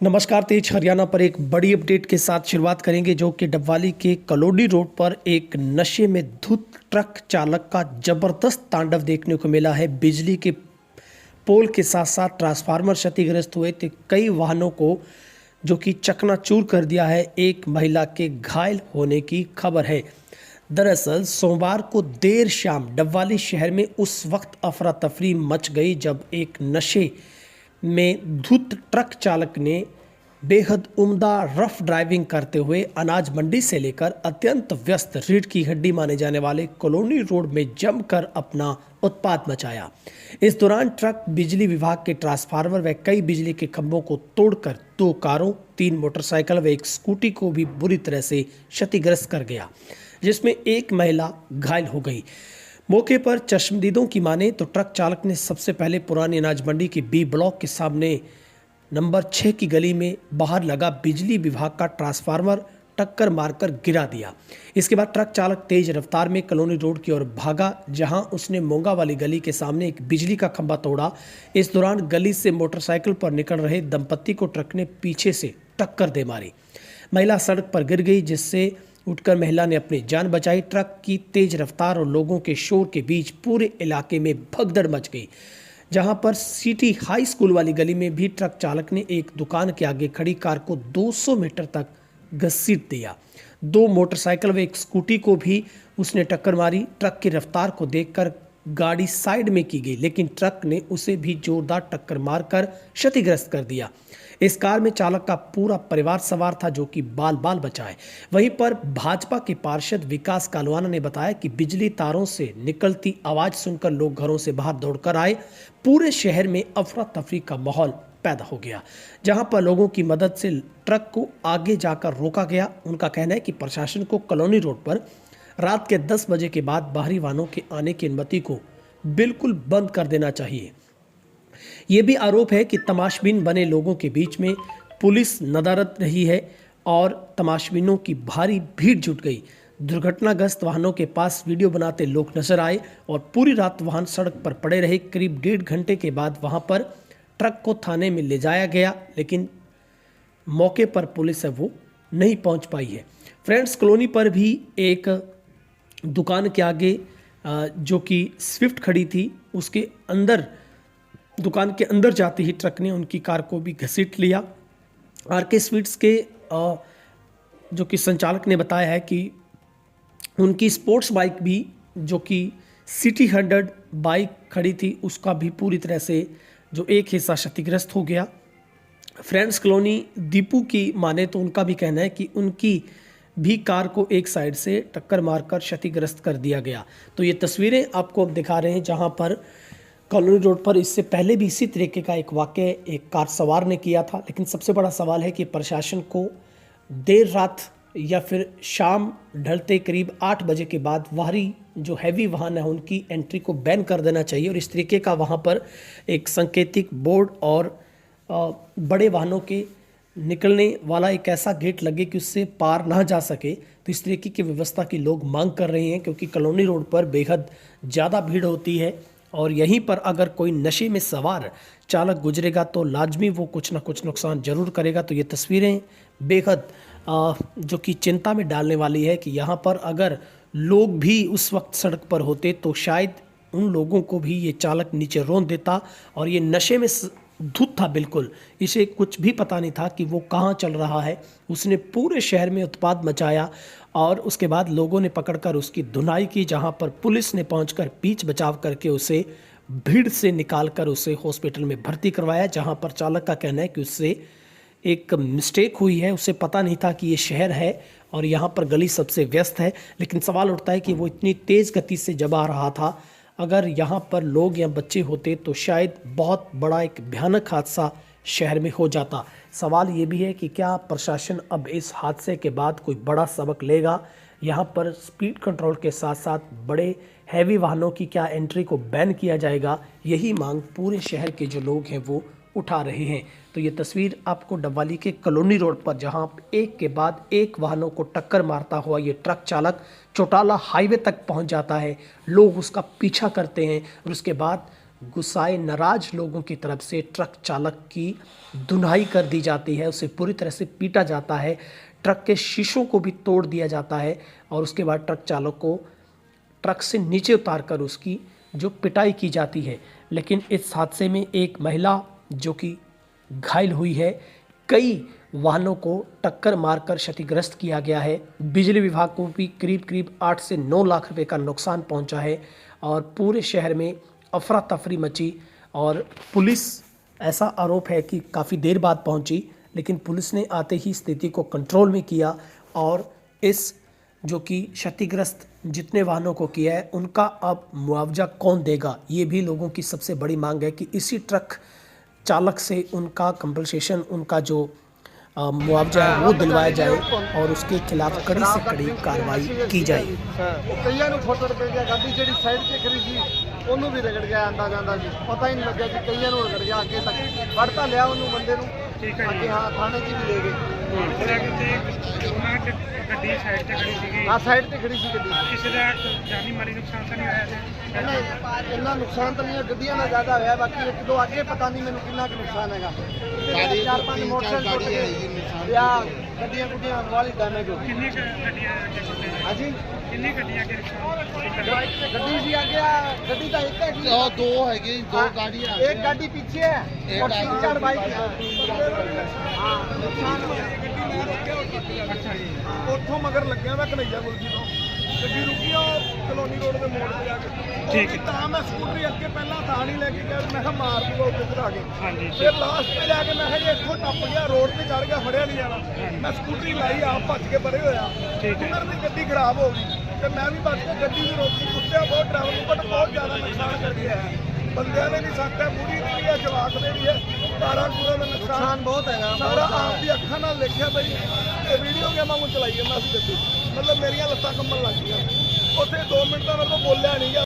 नमस्कार। तेज हरियाणा पर एक बड़ी अपडेट के साथ शुरुआत करेंगे, जो कि डबवाली के कलोनी रोड पर एक नशे में धुत ट्रक चालक का जबरदस्त तांडव देखने को मिला है। बिजली के पोल के साथ साथ ट्रांसफार्मर क्षतिग्रस्त हुए थे, कई वाहनों को जो कि चकनाचूर कर दिया है। एक महिला के घायल होने की खबर है। दरअसल सोमवार को देर शाम डबवाली शहर में उस वक्त अफरा तफरी मच गई जब एक नशे में धुत ट्रक चालक ने बेहद उम्दा रफ ड्राइविंग करते हुए अनाज मंडी से लेकर अत्यंत व्यस्त रीढ़ की हड्डी माने जाने वाले कॉलोनी रोड में जमकर अपना उत्पात मचाया। इस दौरान ट्रक बिजली विभाग के ट्रांसफार्मर व कई बिजली के खंभों को तोड़कर 2 कारों, 3 मोटरसाइकिल व एक स्कूटी को भी बुरी तरह से क्षतिग्रस्त कर गया, जिसमें एक महिला घायल हो गई। मौके पर चश्मदीदों की माने तो ट्रक चालक ने सबसे पहले पुरानी अनाज मंडी के बी ब्लॉक के सामने नंबर 6 की गली में बाहर लगा बिजली विभाग का ट्रांसफार्मर टक्कर मारकर गिरा दिया। इसके बाद ट्रक चालक तेज रफ्तार में कॉलोनी रोड की ओर भागा, जहां उसने मोंगा वाली गली के सामने एक बिजली का खंभा तोड़ा। इस दौरान गली से मोटरसाइकिल पर निकल रहे दंपत्ति को ट्रक ने पीछे से टक्कर दे मारी। महिला सड़क पर गिर गई, जिससे उठकर महिला ने अपनी जान बचाई। ट्रक की तेज रफ्तार और लोगों के शोर के बीच पूरे इलाके में भगदड़ मच गई, जहां पर सिटी हाई स्कूल वाली गली में भी ट्रक चालक ने एक दुकान के आगे खड़ी कार को 200 मीटर तक घसीट दिया। 2 मोटरसाइकिल व एक स्कूटी को भी उसने टक्कर मारी। ट्रक की रफ्तार को देखकर गाड़ी साइड में की गई, लेकिन ट्रक ने उसे भी जोरदार टक्कर मारकर क्षतिग्रस्त कर दिया। इस कार में चालक का पूरा परिवार सवार था, जो कि बाल बाल बचा है। वहीं पर भाजपा के पार्षद विकास कालवाना ने बताया कि बिजली तारों से निकलती आवाज सुनकर लोग घरों से बाहर दौड़कर आए। पूरे शहर में अफरा तफरी का माहौल पैदा हो गया, जहां पर लोगों की मदद से ट्रक को आगे जाकर रोका गया। उनका कहना है कि प्रशासन को कॉलोनी रोड पर रात के 10 बजे के बाद बाहरी वाहनों के आने की अनुमति को बिल्कुल बंद कर देना चाहिए। ये भी आरोप है कि तमाशबीन बने लोगों के बीच में पुलिस नदारद रही है और तमाशबीनों की भारी भीड़ जुट गई। दुर्घटनाग्रस्त वाहनों के पास वीडियो बनाते लोग नजर आए और पूरी रात वाहन सड़क पर पड़े रहे। करीब 1.5 घंटे के बाद वहां पर ट्रक को थाने में ले जाया गया, लेकिन मौके पर पुलिस है वो नहीं पहुंच पाई है। फ्रेंड्स कॉलोनी पर भी एक दुकान के आगे जो कि स्विफ्ट खड़ी थी, उसके अंदर दुकान के अंदर जाते ही ट्रक ने उनकी कार को भी घसीट लिया। आरके स्वीट्स के जो कि संचालक ने बताया है कि उनकी स्पोर्ट्स बाइक भी, जो कि सिटी 100 बाइक खड़ी थी, उसका भी पूरी तरह से जो एक हिस्सा क्षतिग्रस्त हो गया। फ्रेंड्स कॉलोनी दीपू की माने तो उनका भी कहना है कि उनकी भी कार को एक साइड से टक्कर मारकर क्षतिग्रस्त कर दिया गया। तो ये तस्वीरें आपको अब दिखा रहे हैं, जहां पर कॉलोनी रोड पर इससे पहले भी इसी तरीके का एक वाक़या एक कार सवार ने किया था। लेकिन सबसे बड़ा सवाल है कि प्रशासन को देर रात या फिर शाम ढलते करीब 8 बजे के बाद बाहरी जो हैवी वाहन है उनकी एंट्री को बैन कर देना चाहिए, और इस तरीके का वहाँ पर एक सांकेतिक बोर्ड और बड़े वाहनों के निकलने वाला एक ऐसा गेट लगे कि उससे पार ना जा सके। तो इस तरीके की व्यवस्था की लोग मांग कर रहे हैं, क्योंकि कॉलोनी रोड पर बेहद ज़्यादा भीड़ होती है और यहीं पर अगर कोई नशे में सवार चालक गुजरेगा तो लाजमी वो कुछ ना कुछ नुकसान जरूर करेगा। तो ये तस्वीरें बेहद जो कि चिंता में डालने वाली है कि यहाँ पर अगर लोग भी उस वक्त सड़क पर होते तो शायद उन लोगों को भी ये चालक नीचे रौंद देता। और ये नशे में धुत था बिल्कुल, इसे कुछ भी पता नहीं था कि वो कहाँ चल रहा है। उसने पूरे शहर में उत्पात मचाया और उसके बाद लोगों ने पकड़कर उसकी धुनाई की, जहाँ पर पुलिस ने पहुंचकर बीच बचाव करके उसे भीड़ से निकालकर उसे हॉस्पिटल में भर्ती करवाया, जहाँ पर चालक का कहना है कि उससे एक मिस्टेक हुई है, उसे पता नहीं था कि ये शहर है और यहाँ पर गली सबसे व्यस्त है। लेकिन सवाल उठता है कि वो इतनी तेज़ गति से जब आ रहा था, अगर यहाँ पर लोग या बच्चे होते तो शायद बहुत बड़ा एक भयानक हादसा शहर में हो जाता। सवाल ये भी है कि क्या प्रशासन अब इस हादसे के बाद कोई बड़ा सबक लेगा। यहाँ पर स्पीड कंट्रोल के साथ साथ बड़े हैवी वाहनों की क्या एंट्री को बैन किया जाएगा, यही मांग पूरे शहर के जो लोग हैं वो उठा रहे हैं। तो ये तस्वीर आपको डबवाली के कॉलोनी रोड पर, जहां एक के बाद एक वाहनों को टक्कर मारता हुआ ये ट्रक चालक चौटाला हाईवे तक पहुंच जाता है, लोग उसका पीछा करते हैं और उसके बाद गुस्साए नाराज लोगों की तरफ से ट्रक चालक की धुनाई कर दी जाती है, उसे पूरी तरह से पीटा जाता है, ट्रक के शीशों को भी तोड़ दिया जाता है और उसके बाद ट्रक चालक को ट्रक से नीचे उतारकर उसकी जो पिटाई की जाती है। लेकिन इस हादसे में एक महिला जो कि घायल हुई है, कई वाहनों को टक्कर मारकर क्षतिग्रस्त किया गया है। बिजली विभाग को भी करीब करीब 8 से 9 लाख रुपए का नुकसान पहुंचा है और पूरे शहर में अफरा तफरी मची और पुलिस, ऐसा आरोप है कि काफ़ी देर बाद पहुंची, लेकिन पुलिस ने आते ही स्थिति को कंट्रोल में किया और इस जो कि क्षतिग्रस्त जितने वाहनों को किया है उनका अब मुआवजा कौन देगा, ये भी लोगों की सबसे बड़ी मांग है कि इसी ट्रक चालक से उनका कंपनसेशन, उनका जो मुआवजा है वो दिलवाया जाए और उसके खिलाफ कड़ी से कड़ी कार्रवाई की जाए। ਕਈਆਂ ਨੂੰ ਫੋਟੋ ਪੈ ਗਿਆ, ਗੱਡੀ ਜਿਹੜੀ ਸਾਈਡ ਤੇ ਖੜੀ ਸੀ ਉਹਨੂੰ ਵੀ ਰਗੜ ਗਿਆ ਆਂਦਾ ਜਾਂਦਾ ਜੀ, ਪਤਾ ਹੀ ਨਹੀਂ ਲੱਗਿਆ ਕਿ ਕਈਆਂ ਨੂੰ ਰਗੜ ਗਿਆ। ਅੱਗੇ ਤੱਕ ਫੜ ਤਾਂ ਲਿਆ ਉਹਨੂੰ ਬੰਦੇ ਨੂੰ, ਠੀਕ ਹੈ ਜੀ। ਅੱਗੇ ਹਾਂ ਥਾਣੇ 'ਚ ਵੀ ਲੈ ਗਏ। ਉਹਦਾ ਕਿਤੇ ਉਹਨਾਂ ਨੇ ਗੱਡੀ ਸਾਈਡ ਤੇ ਖੜੀ ਸੀਗੀ, ਹਾਂ ਸਾਈਡ ਤੇ ਖੜੀ ਸੀ ਗੱਡੀ। ਕਿਸੇ ਦਾ ਜਾਨੀ ਮਾਲੀ ਨੁਕਸਾਨ ਤਾਂ ਨਹੀਂ ਹੋਇਆ ਤੇ ਇੰਨਾ ਨੁਕਸਾਨ ਤਾਂ ਨਹੀਂ ਹੈ, ਗੱਡੀਆਂ ਦਾ ਜ਼ਿਆਦਾ ਹੋਇਆ, ਬਾਕੀ ਇੱਕ ਦੋ ਅੱਗੇ ਪਤਾ ਨਹੀਂ ਮੈਨੂੰ ਕਿੰਨਾ ਕੁ ਨੁਕਸਾਨ ਹੈਗਾ। ਚਾਰ ਪੰਜ ਮੋਟਰਸਾਈਕਲ ਟੁੱਟ ਗਏ ਜਾਂ ਗੱਡੀਆਂ ਗੁੱਡੀਆਂ ਵਾਲੀ ਡੈਮੇਜ ਹੋ ਗਈ। ਕਿੰਨੀ ਕੁ ਗੱਡੀਆਂ ਅੱਗੇ ਸੁੱਟੇ ਨੇ? ਹਾਂਜੀ ਕਿੰਨੀ ਗੱਡੀਆਂ ਅੱਗੇ ਨੁਕਸਾਨ? ਗੱਡੀ ਸੀ ਅੱਗੇ, ਗੱਡੀ ਤਾਂ ਇੱਕ ਹੈਗੀ, दो हैगे दो गाड़ियां एक गाड़ी पीछे है और तीन चार बाइक है। हाँ नुकसान हो गया। ਅੱਛਾ ਜੀ। ਉੱਥੋਂ ਮਗਰ ਲੱਗਿਆ ਮੈਂ ਕਨਈਆ ਗੁਲਜੀ ਤੋਂ, ਗੱਡੀ ਰੁਕੀ ਆ ਕਲੋਨੀ ਰੋਡ ਦੇ ਮੋੜ ਤੇ ਜਾ ਕੇ। ਠੀਕ ਹੈ। ਤਾਂ ਮੈਂ ਸਕੂਟਰੀ ਅੱਗੇ ਪਹਿਲਾਂ ਥਾਂ ਨਹੀਂ ਲੈ ਕੇ ਗਿਆ, ਮੈਂ ਕਿਹਾ ਮਾਰ ਦੂਗਾ ਉੱਧਰ ਆ ਕੇ। ਹਾਂਜੀ ਫਿਰ ਲਾਸਟ ਤੇ ਜਾ ਕੇ ਮੈਂ ਕਿਹਾ ਜੇ ਇੱਥੋਂ ਟੱਪ ਗਿਆ ਰੋਡ ਤੇ ਚੜ ਗਿਆ ਫੜਿਆ ਨਹੀਂ ਜਾਣਾ। ਮੈਂ ਸਕੂਟਰੀ ਲਾਈ ਆਪ ਭੱਜ ਕੇ ਪਰੇ ਹੋਇਆ, ਠੀਕ ਹੈ। ਉਧਰ ਦੀ ਗੱਡੀ ਖਰਾਬ ਹੋ ਗਈ ਤੇ ਮੈਂ ਵੀ ਭੱਜ ਕੇ ਗੱਡੀ ਦੀ ਰੋਕੀ, ਕੁੱਟਿਆ ਬਹੁਤ ਡਰਾਈਵਰ ਨੂੰ, ਬਟ ਬਹੁਤ ਜ਼ਿਆਦਾ ਨੁਕਸਾਨ ਕਰ ਗਿਆ ਹੈ। ਬੰਦਿਆਂ ਨੇ ਵੀ ਸਾਡਾ ਬੁੜੀ ਦੀ ਵੀ ਹੈ, ਜਵਾਕ ਦੇ ਵੀ ਹੈ, ਕਾਰਾਂ ਕੂਰਾਂ ਦਾ ਨੁਕਸਾਨ ਬਹੁਤ ਹੈਗਾ। ਸਾਰਾ ਆਪ ਦੀ ਅੱਖਾਂ ਨਾਲ ਦੇਖਿਆ ਬਈ, ਇਹ ਵੀਡੀਓ ਗੇਮਾਂ ਨੂੰ ਚਲਾਈ ਜਾਂਦਾ ਸੀ ਗੱਡੀ, ਮਤਲਬ ਮੇਰੀਆਂ ਲੱਤਾਂ ਕੰਬਣ ਲੱਗ ਗਈਆਂ। ਉੱਥੇ 2 ਮਿੰਟ ਦਾ ਮੇਰੇ ਕੋਲ ਬੋਲਿਆ ਨਹੀਂ ਗਿਆ,